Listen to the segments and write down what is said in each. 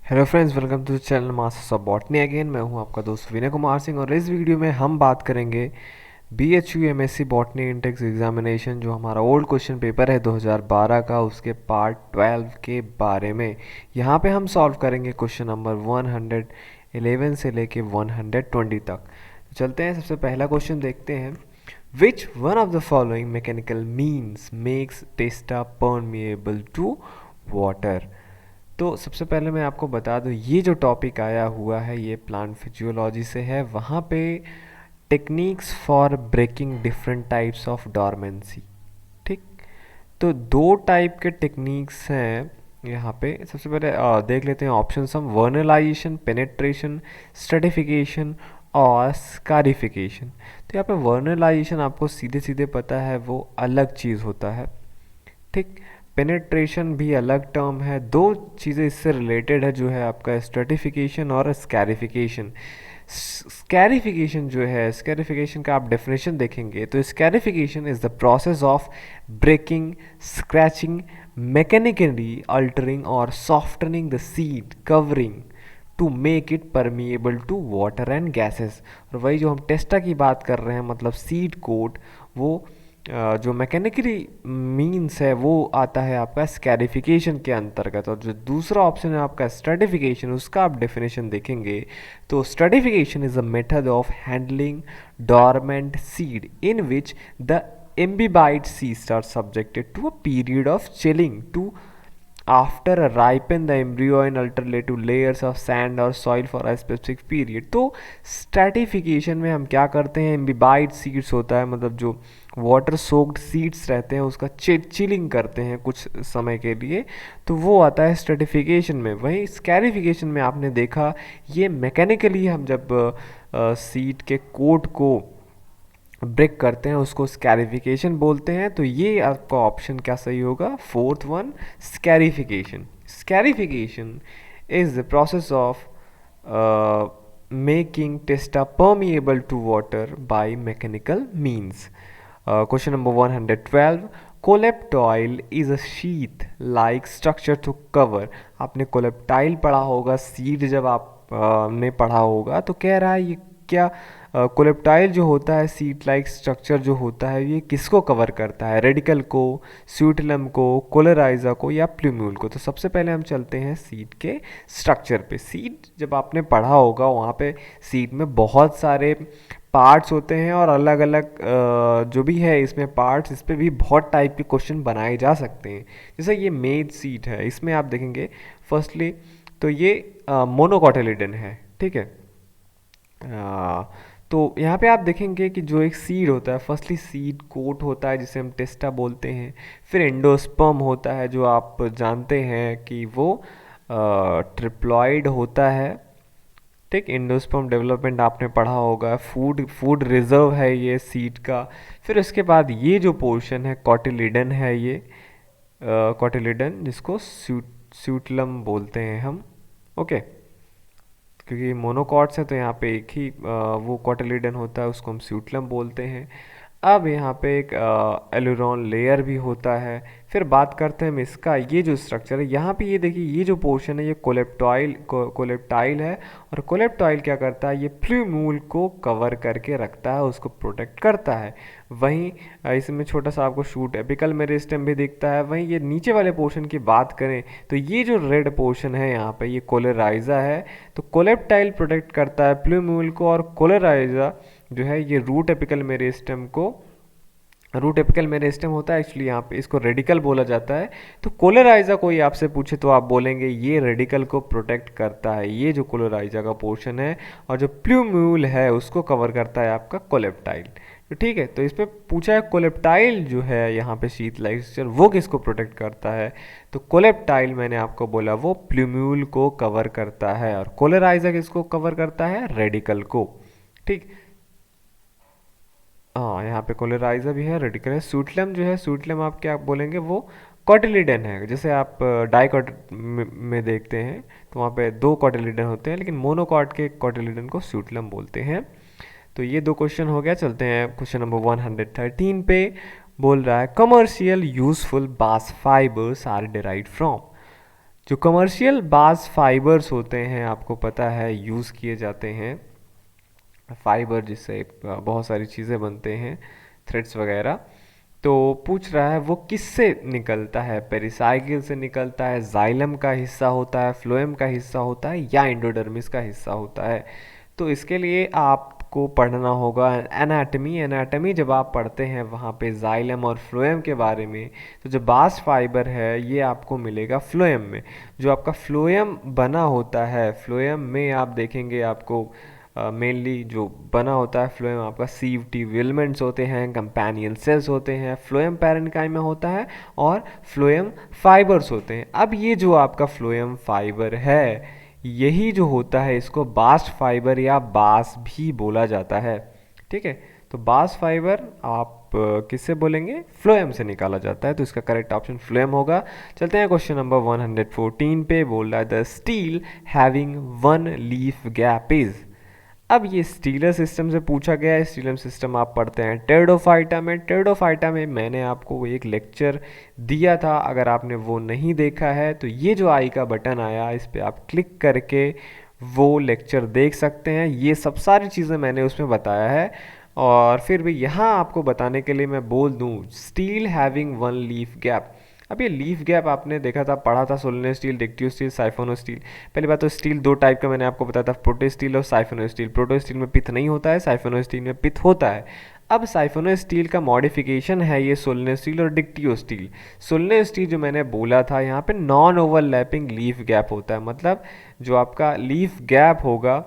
Hello friends, welcome to channel masters of botany again. मैं हूं आपका दोस्त विनय कुमार सिंह और इस वीडियो में हम बात करेंगे BHU MSc botany Intex examination जो हमारा ओल्ड क्वेश्चन पेपर है 2012 का, उसके पार्ट 12 के बारे में। यहाँ पे हम सॉल्व करेंगे क्वेश्चन नंबर 111 से लेके 120 तक। चलते हैं, सबसे पहला क्वेश्चन देखते हैं। Which one of the following mechanical means makes testa permeable to water. तो सबसे पहले मैं आपको बता दूं, ये जो टॉपिक आया हुआ है ये प्लांट फिजियोलॉजी से है। वहाँ पे techniques for breaking different types of dormancy. ठीक, तो दो टाइप के टेक्निक्स हैं यहाँ पे। सबसे पहले देख लेते हैं ऑप्शन हम। वर्नलाइजेशन, पेनेट्रेशन, स्ट्रेटिफिकेशन और स्कारिफिकेशन। तो यहाँ पे वर्नलाइजेशन आपको सीधे सीधे पता है वो अलग चीज़ होता है। ठीक, पेनेट्रेशन भी अलग टर्म है। दो चीज़ें इससे रिलेटेड है, जो है आपका स्ट्रेटिफिकेशन और स्कैरिफिकेशन। स्कैरिफिकेशन जो है, स्कैरिफिकेशन का आप डेफिनेशन देखेंगे तो scarification is the process of breaking, scratching, mechanically altering और softening the seed covering to make it permeable to water and gases. और वही जो हम टेस्टा की बात कर रहे हैं, मतलब सीड कोट, वो जो मैकेनिकली मीन्स है वो आता है आपका स्कैरिफिकेशन के अंतर्गत। और जो दूसरा ऑप्शन है आपका स्ट्रेटिफिकेशन, उसका आप डेफिनेशन देखेंगे तो stratification is a method of handling dormant seed in which the imbibed seeds are subjected to a period of chilling to after ripen the embryo in alternative layers of sand or soil for a specific period। तो stratification में हम क्या करते हैं, इम्बिबाइड seeds होता है, मतलब जो वाटर सोक्ड सीड्स रहते हैं उसका चिलिंग करते हैं कुछ समय के लिए, तो वो आता है स्ट्रेटिफिकेशन में। वहीं स्कैरिफिकेशन में आपने देखा, ये मैकेनिकली हम जब सीड के कोट को ब्रेक करते हैं उसको स्कैरिफिकेशन बोलते हैं। तो ये आपका ऑप्शन क्या सही होगा, fourth one, scarification. Scarification is the process of making testa permeable to water by mechanical means. Question number 112, coleoptile is a sheath like structure to cover. आपने कोलेप्टाइल पढ़ा होगा, सीड जब आप ने पढ़ा होगा, तो कह रहा है ये क्या, कोलेप्टाइल जो होता है सीड लाइक स्ट्रक्चर जो होता है, ये किसको कवर करता है, रेडिकल को, स्यूटिलम को, कोलेराइजा को या प्लूम्यूल को। तो सबसे पहले हम चलते हैं सीड के स्ट्रक्चर पे। सीड जब आपने पढ़ा होगा, वहाँ पे सीड में बहुत सारे पार्ट्स होते हैं और अलग अलग जो भी है इसमें पार्ट्स, इस पे भी बहुत टाइप के क्वेश्चन बनाए जा सकते हैं। जैसे ये मेज सीड है, इसमें आप देखेंगे फर्स्टली तो ये मोनोकोटिलिडन है। ठीक है, तो यहाँ पे आप देखेंगे कि जो एक सीड होता है, फर्स्टली सीड कोट होता है जिसे हम टेस्टा बोलते हैं। फिर एंडोस्पर्म होता है जो आप जानते हैं कि वो ट्रिप्लॉइड होता है। ठीक, एंडोस्पर्म डेवलपमेंट आपने पढ़ा होगा। फूड फूड रिजर्व है ये सीड का। फिर उसके बाद ये जो पोर्शन है कॉटिलिडन है, ये कॉटिलिडन जिसको स्यूटलम बोलते हैं हम। ओके, क्योंकि मोनोकॉट्स है तो यहाँ पे एक ही वो कॉटिलिडन होता है, उसको हम स्यूटलम बोलते हैं। अब यहाँ पे एक एलुरॉन लेयर भी होता है। फिर बात करते हैं हम इसका, ये जो स्ट्रक्चर है यहाँ पे, ये देखिए ये जो पोर्शन है ये कोलेप्टाइल है। और कोलेप्टाइल क्या करता है, ये फ्लूमूल को कवर करके रखता है, उसको प्रोटेक्ट करता है। वहीं इसमें छोटा सा आपको शूट एपिकल मेरिस्टेम भी दिखता है। वहीं ये नीचे वाले पोर्शन की बात करें तो ये जो रेड पोर्शन है यहाँ पे, ये कोलेराइजा है। तो कोलेप्टाइल प्रोटेक्ट करता है प्लूमूल को, और कोलेराइजा जो है ये रूट एपिकल मेरिस्टेम को, रूट एपिकल मेरिस्टेम होता है एक्चुअली, यहाँ पे इसको रेडिकल बोला जाता है। तो कोलेराइजा कोई आपसे पूछे तो आप बोलेंगे ये रेडिकल को प्रोटेक्ट करता है, ये जो कोलेराइजा का पोर्शन है। और जो प्लूम्यूल है उसको कवर करता है आपका कोलेप्टाइल। तो ठीक है, तो इस पे पूछा है कोलेप्टाइल जो है यहाँ पे शीथ लाइक स्ट्रक्चर, वो किसको प्रोटेक्ट करता है। तो कोलेप्टाइल मैंने आपको बोला वो प्लूम्यूल को कवर करता है, और कोलेराइजा किसको कवर करता है, रेडिकल को। ठीक, हाँ यहाँ पे कोलेराइजा भी है, रेडिकल है। सूटलम जो है, सूटलम आप क्या बोलेंगे, वो कॉटिलिडन है। जैसे आप डाइकॉट में देखते हैं तो वहाँ पे दो कॉटिलिडन होते हैं, लेकिन मोनोकॉट के कॉटिलिडन को सूटलम बोलते हैं। तो ये दो क्वेश्चन हो गया। चलते हैं क्वेश्चन नंबर 113 पे। बोल रहा है कमर्शियल यूजफुल बास फाइबर्स आर डिराइव्ड फ्रॉम। जो कमर्शियल बास्ट फाइबर्स होते हैं आपको पता है यूज़ किए जाते हैं, फाइबर जिससे बहुत सारी चीज़ें बनते हैं, थ्रेड्स वगैरह। तो पूछ रहा है वो किससे निकलता है, पेरिसाइकिल से निकलता है, जाइलम का हिस्सा होता है, फ्लोएम का हिस्सा होता है, या एंडोडर्मिस का हिस्सा होता है। तो इसके लिए आपको पढ़ना होगा एनाटमी। एनाटमी जब आप पढ़ते हैं वहाँ पे जाइलम और फ्लोएम के बारे में, तो जो बास्ट फाइबर है ये आपको मिलेगा फ्लोएम में। जो आपका फ्लोएम बना होता है, फ्लोएम में आप देखेंगे आपको मेनली जो बना होता है फ्लोएम आपका सीवटी विलमेंट्स होते हैं, कंपेनियन सेल्स होते हैं, फ्लोएम पैरेन्काइमा होता है और फ्लोएम फाइबर्स होते हैं। अब ये जो आपका फ्लोएम फाइबर है यही जो होता है इसको बास्ट फाइबर या बास भी बोला जाता है। ठीक है, तो बास्ट फाइबर आप किससे बोलेंगे, फ्लोएम से निकाला जाता है, तो इसका करेक्ट ऑप्शन फ्लोएम होगा। चलते हैं क्वेश्चन नंबर 114 पे। बोल रहा है the stele having one leaf gap is. अब ये स्टीलर सिस्टम से पूछा गया है। स्टीलर सिस्टम आप पढ़ते हैं टेरिडोफाइटा में। टेरिडोफाइटा में मैंने आपको एक लेक्चर दिया था, अगर आपने वो नहीं देखा है तो ये जो आई का बटन आया इस पर आप क्लिक करके वो लेक्चर देख सकते हैं। ये सब सारी चीज़ें मैंने उसमें बताया है। और फिर भी यहाँ आपको बताने के लिए मैं बोल दूँ steel having one leaf gap. अब ये लीफ गैप आपने देखा था, पढ़ा था, सोलनो स्टील, डिक्टियो स्टील, साइफोनो स्टील। पहली बात तो स्टील दो टाइप का मैंने आपको बताया था, प्रोटो स्टील और साइफोनो स्टील। प्रोटो स्टील में पिथ नहीं होता है, साइफोनो स्टील में पिथ होता है। अब साइफोनो स्टील का मॉडिफिकेशन है ये सोलनो स्टील और डिक्टियो स्टील। सोलनो स्टील जो मैंने बोला था यहाँ पे नॉन ओवरलैपिंग लीफ गैप होता है, मतलब जो आपका लीफ गैप होगा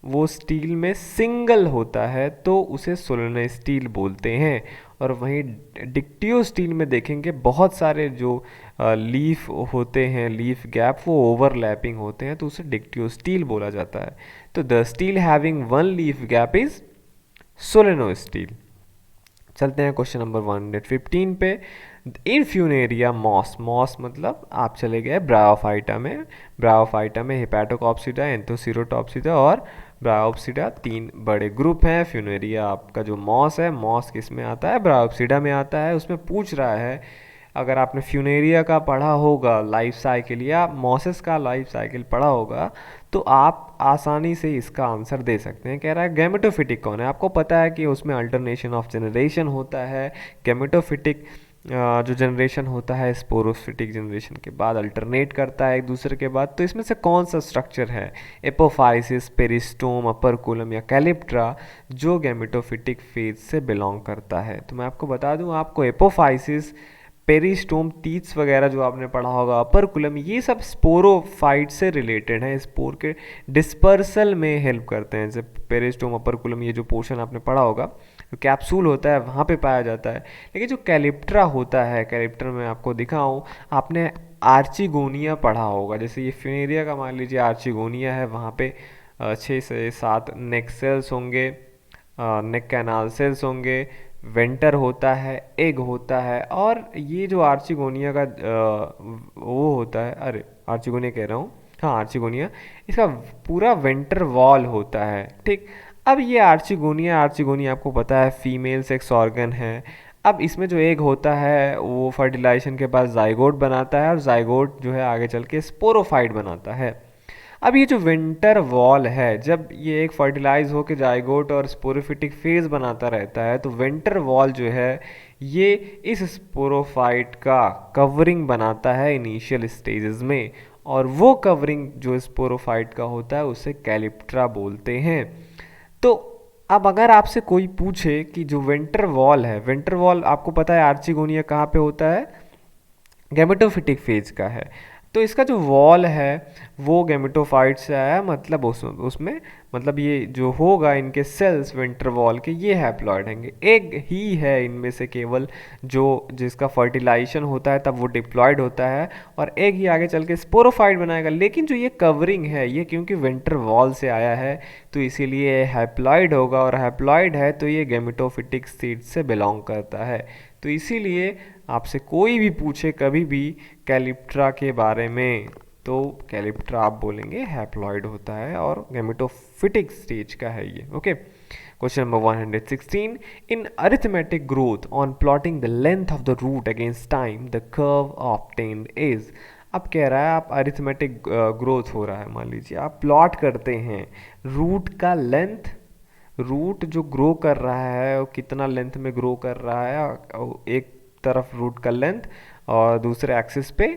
वो स्टील में सिंगल होता है तो उसे सोलनो स्टील बोलते हैं। और वहीं डिक्टियो स्टील में देखेंगे बहुत सारे जो लीफ होते हैं, लीफ गैप वो ओवरलैपिंग होते हैं तो उसे डिक्टियो स्टील बोला जाता है। तो the stele having one leaf gap is solenostele. चलते हैं क्वेश्चन नंबर 115 पे। इन फ्यूनेरिया मॉस, मॉस मतलब आप चले गए ब्रायोफाइटा में। ब्रायोफाइटा में हेपेटोकॉप्सिडा, एंथोसिरोटॉप्सिडा और ब्रायोप्सिडा तीन बड़े ग्रुप हैं। फ्यूनेरिया आपका जो मॉस है, मॉस किस में आता है, ब्रायोप्सिडा में आता है। उसमें पूछ रहा है, अगर आपने फ्यूनेरिया का पढ़ा होगा लाइफ साइकिल या मॉसेस का लाइफ साइकिल पढ़ा होगा तो आप आसानी से इसका आंसर दे सकते हैं। कह रहा है गैमेटोफिटिक कौन है। आपको पता है कि उसमें अल्टरनेशन ऑफ जनरेशन होता है। गैमेटोफिटिक जो जनरेशन होता है स्पोरोफिटिक जनरेशन के बाद अल्टरनेट करता है एक दूसरे के बाद। तो इसमें से कौन सा स्ट्रक्चर है, एपोफाइसिस, पेरिस्टोम, अपर या कैलिप्ट्रा, जो गैमेटोफिटिक फेज से बिलोंग करता है। तो मैं आपको बता दूं, आपको एपोफाइसिस, पेरिस्टोम, तीथ्स वगैरह जो आपने पढ़ा होगा, अपर ये सब स्पोरोफाइट से रिलेटेड हैं, स्पोर के डिस्पर्सल में हेल्प करते हैं। जैसे पेरिस्टोम, अपर ये जो पोर्शन आपने पढ़ा होगा, जो कैप्सूल होता है वहाँ पे पाया जाता है। लेकिन जो कैलिप्ट्रा होता है, कैलिप्ट्रा में आपको दिखाऊं, आपने आर्चिगोनिया पढ़ा होगा। जैसे ये फ्यूनेरिया का मान लीजिए आर्चिगोनिया है, वहाँ पे 6 से 7 नेक सेल्स होंगे, नेक कैनाल सेल्स होंगे, वेंटर होता है, एग होता है। और ये जो आर्चिगोनिया का वो होता है, अरे आर्चिगोनिया कह रहा हूँ, हाँ आर्चिगोनिया, इसका पूरा वेंटर वॉल होता है। ठीक, अब ये आर्चिगोनिया, आर्चिगोनिया आपको पता है फीमेल सेक्स ऑर्गन है। अब इसमें जो एग होता है वो फर्टिलाइजेशन के बाद जाइगोट बनाता है और जाइगोट जो है आगे चल के स्पोरोफाइट बनाता है। अब ये जो विंटर वॉल है, जब ये एक फर्टिलाइज होकर जाइगोट और स्पोरोफिटिक फेज बनाता रहता है तो विंटर वॉल जो है ये इस स्पोरोफाइट का कवरिंग बनाता है इनिशियल स्टेजेस में। और वो कवरिंग जो स्पोरोफाइट का होता है उसे कैलिप्ट्रा बोलते हैं। तो अब अगर आपसे कोई पूछे कि जो विंटर वॉल है, विंटर वॉल आपको पता है आर्चिगोनिया कहाँ पे होता है, गैमेटोफिटिक फेज का है। तो इसका जो वॉल है वो गैमेटोफाइट से आया, मतलब उसमें मतलब ये जो होगा इनके सेल्स विंटर वॉल के ये हैप्लॉइड होंगे। एक ही है इनमें से केवल जो जिसका फर्टिलाइजेशन होता है तब वो डिप्लॉयड होता है और एक ही आगे चल के स्पोरोफाइट बनाएगा। लेकिन जो ये कवरिंग है ये क्योंकि विंटर वॉल से आया है तो इसीलिए हैप्लॉइड होगा, और हैप्लॉइड है तो ये गैमेटोफिटिक सीड से बिलोंग करता है। तो इसीलिए आपसे कोई भी पूछे कभी भी कैलिप्ट्रा के बारे में तो कैलिप्ट्रा आप बोलेंगे हैप्लॉइड होता है और गैमेटोफिटिक स्टेज का है ये। Okay, question number 116। In arithmetic growth on plotting the length of the root against time the curve obtained is. अब कह रहा है आप अरिथमेटिक ग्रोथ हो रहा है, मान लीजिए आप प्लॉट करते हैं रूट का लेंथ, रूट जो ग्रो कर रहा है वो कितना लेंथ में ग्रो कर रहा है, एक तरफ रूट का लेंथ और दूसरे एक्सिस पे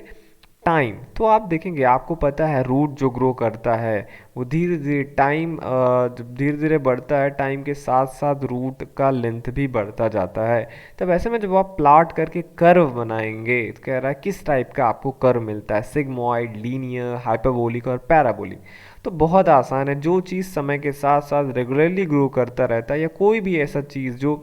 टाइम। तो आप देखेंगे आपको पता है रूट जो ग्रो करता है वो धीरे धीरे टाइम जब धीरे धीरे बढ़ता है टाइम के साथ साथ रूट का लेंथ भी बढ़ता जाता है। तब ऐसे में जब आप प्लॉट करके कर्व बनाएंगे तो कह रहा है किस टाइप का आपको कर्व मिलता है, सिग्मॉइड, लीनियर, हाइपरबोलिक और पैराबोलिक। तो बहुत आसान है, जो चीज़ समय के साथ साथ रेगुलरली ग्रो करता रहता है या कोई भी ऐसा चीज़ जो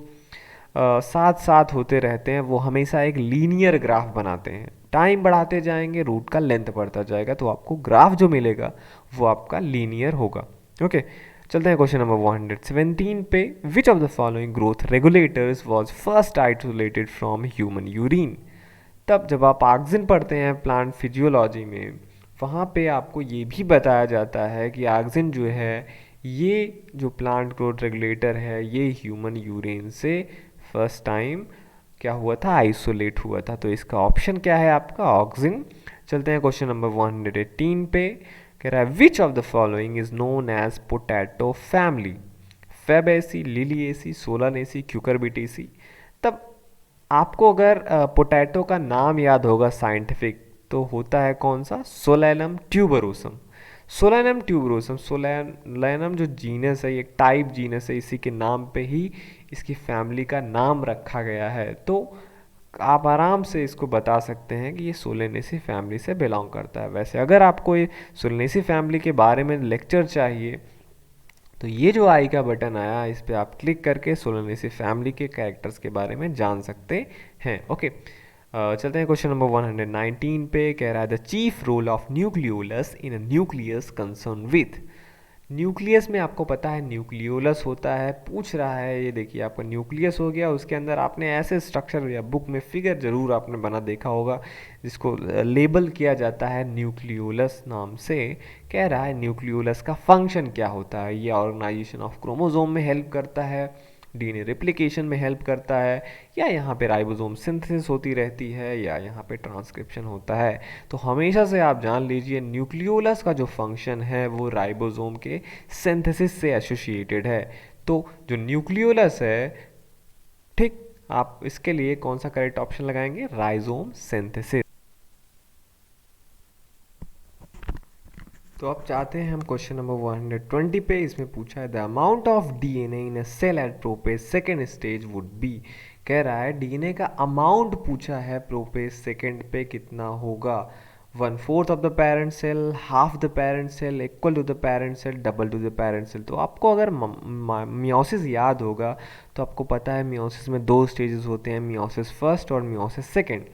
साथ साथ होते रहते हैं वो हमेशा एक लीनियर ग्राफ बनाते हैं। टाइम बढ़ाते जाएंगे रूट का लेंथ बढ़ता जाएगा तो आपको ग्राफ जो मिलेगा वो आपका लीनियर होगा। ओके, चलते हैं क्वेश्चन नंबर 117 पे। विच of the following growth regulators was first isolated from human urine. तब जब आप ऑक्सिन पढ़ते हैं प्लांट फिजियोलॉजी में, वहाँ पे आपको ये भी बताया जाता है कि ऑक्सिन जो है ये जो प्लांट ग्रोथ रेगुलेटर है ये ह्यूमन यूरिन से फर्स्ट टाइम क्या हुआ था, आइसोलेट हुआ था। तो इसका ऑप्शन क्या है आपका, ऑक्सिन। चलते हैं क्वेश्चन नंबर 118 पे। कह रहा है which of the following is known as potato family. Fabaceae, Liliaceae, Solanaceae, Cucurbitaceae. तब आपको अगर पोटैटो का नाम याद होगा साइंटिफिक तो होता है कौन सा, solanum tuberosum. Solanum tuberosum, solanum जो जीनस है, ये टाइप जीनस है, इसी के नाम पे ही इसकी फैमिली का नाम रखा गया है। तो आप आराम से इसको बता सकते हैं कि ये सोलेनेसी फैमिली से बिलोंग करता है। वैसे अगर आपको ये सोलेनेसी फैमिली के बारे में लेक्चर चाहिए तो ये जो आई का बटन आया इस पर आप क्लिक करके सोलेनेसी फैमिली के कैरेक्टर्स के बारे में जान सकते हैं। ओके, चलते हैं क्वेश्चन नंबर 119 पे। कह रहा है the chief role of nucleolus in a nucleus concern with. Nucleus में आपको पता है न्यूक्लियोलस होता है, पूछ रहा है ये देखिए आपका न्यूक्लियस हो गया, उसके अंदर आपने ऐसे स्ट्रक्चर या बुक में फिगर जरूर आपने बना देखा होगा जिसको लेबल किया जाता है न्यूक्लियोलस नाम से। कह रहा है न्यूक्लियोलस का फंक्शन क्या होता है, ये ऑर्गेनाइजेशन ऑफ क्रोमोसोम में हेल्प करता है, डीएनए रेप्लिकेशन में हेल्प करता है, या यहाँ पे राइबोसोम सिंथेसिस होती रहती है, या यहाँ पे ट्रांसक्रिप्शन होता है। तो हमेशा से आप जान लीजिए न्यूक्लियोलस का जो फंक्शन है वो राइबोसोम के सिंथेसिस से एसोसिएटेड है। तो जो न्यूक्लियोलस है, ठीक, आप इसके लिए कौन सा करेक्ट ऑप्शन लगाएंगे, राइजोम सिंथेसिस। तो आप चाहते हैं हम क्वेश्चन नंबर 120 पे, इसमें पूछा है the amount of DNA in a cell at prophase second stage would be. कह रहा है डीएनए का अमाउंट पूछा है प्रोपेज सेकेंड पे कितना होगा, 1/4 of the parent cell, half the parent cell, equal to the parent cell, double to the parent cell. तो आपको अगर मियोसिस याद होगा तो आपको पता है मियोसिस में दो स्टेजेस होते हैं, मियोसिस फर्स्ट और मियोसिस सेकेंड।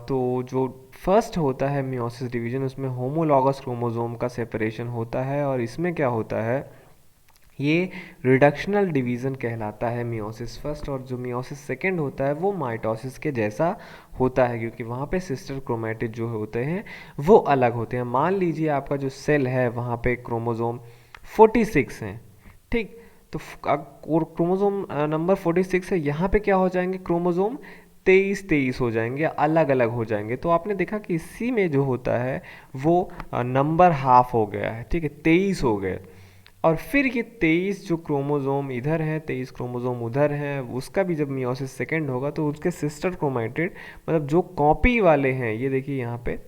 तो जो फर्स्ट होता है मियोसिस डिवीजन, उसमें होमोलॉगस क्रोमोसोम का सेपरेशन होता है, और इसमें क्या होता है, ये रिडक्शनल डिवीज़न कहलाता है मियोसिस फर्स्ट। और जो मियोसिस सेकेंड होता है वो माइटोसिस के जैसा होता है, क्योंकि वहाँ पे सिस्टर क्रोमेटिड जो होते हैं वो अलग होते हैं। मान लीजिए आपका जो सेल है वहाँ पे क्रोमोसोम 46 हैं, ठीक, तो क्रोमोसोम नंबर 46 है, यहाँ पे क्या हो जाएंगे, क्रोमोसोम 23 हो जाएंगे, अलग अलग हो जाएंगे। तो आपने देखा कि इसी में जो होता है वो नंबर हाफ हो गया है, ठीक है, 23 हो गए। और फिर ये 23 जो क्रोमोसोम इधर है, 23 क्रोमोसोम उधर हैं, उसका भी जब मियोसिस सेकेंड होगा तो उसके सिस्टर क्रोमेटिड, मतलब जो कॉपी वाले हैं, ये देखिए यहाँ पे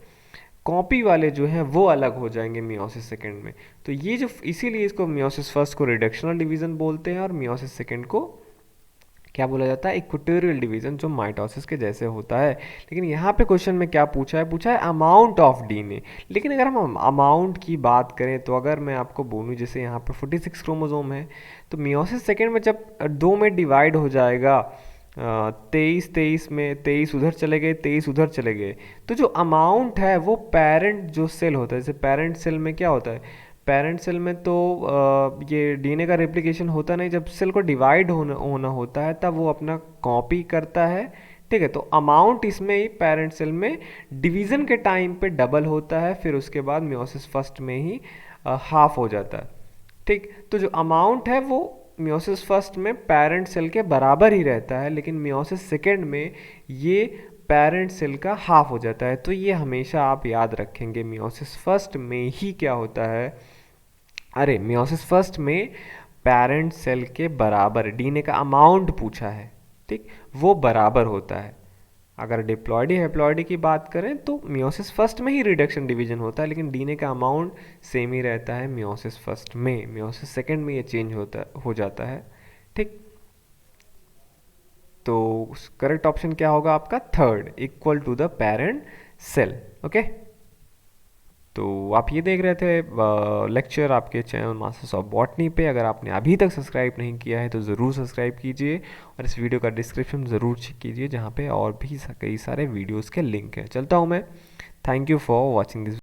कॉपी वाले जो हैं वो अलग हो जाएंगे मियोसिस सेकेंड में। तो ये जो, इसीलिए इसको मियोसिस फर्स्ट को रिडक्शनल डिवीजन बोलते हैं और मियोसिस सेकेंड को क्या बोला जाता है, इक्वेटोरियल डिवीजन, जो माइटोसिस के जैसे होता है। लेकिन यहाँ पे क्वेश्चन में क्या पूछा है अमाउंट ऑफ डीएनए। लेकिन अगर हम अमाउंट की बात करें तो अगर मैं आपको बोलूँ जैसे यहाँ पे 46 क्रोमोसोम है, तो मियोसिस सेकेंड में जब दो में डिवाइड हो जाएगा, 23 में 23 उधर चले गए, 23 उधर चले गए, तो जो अमाउंट है वो पेरेंट जो सेल होता है, जैसे पेरेंट सेल में क्या होता है, पेरेंट सेल में तो ये डीएनए का रेप्लिकेशन होता नहीं, जब सेल को डिवाइड होना होता है तब वो अपना कॉपी करता है, ठीक है। तो अमाउंट इसमें ही पेरेंट सेल में डिवीजन के टाइम पे डबल होता है, फिर उसके बाद मियोसिस फर्स्ट में ही हाफ हो जाता है, ठीक। तो जो अमाउंट है वो मियोसिस फर्स्ट में पेरेंट सेल के बराबर ही रहता है, लेकिन मियोसिस सेकेंड में ये पेरेंट सेल का हाफ हो जाता है। तो ये हमेशा आप याद रखेंगे, मियोसिस फर्स्ट में ही क्या होता है, अरे मियोसिस फर्स्ट में पेरेंट सेल के बराबर, डीएनए का अमाउंट पूछा है, ठीक, वो बराबर होता है। अगर डिप्लॉयडी हैप्लॉयडी की बात करें तो मियोसिस फर्स्ट में ही रिडक्शन डिवीजन होता है, लेकिन डीएनए का अमाउंट सेम ही रहता है मियोसिस फर्स्ट में। मियोसिस सेकंड में ये चेंज हो जाता है, ठीक। तो करेक्ट ऑप्शन क्या होगा आपका, third, equal to the parent cell. Okay, तो आप ये देख रहे थे लेक्चर आपके चैनल मास्टर्स ऑफ बॉटनी पे। अगर आपने अभी तक सब्सक्राइब नहीं किया है तो ज़रूर सब्सक्राइब कीजिए और इस वीडियो का डिस्क्रिप्शन ज़रूर चेक कीजिए, जहाँ पे और भी कई सारे वीडियोस के लिंक हैं। चलता हूँ मैं, thank you for watching this.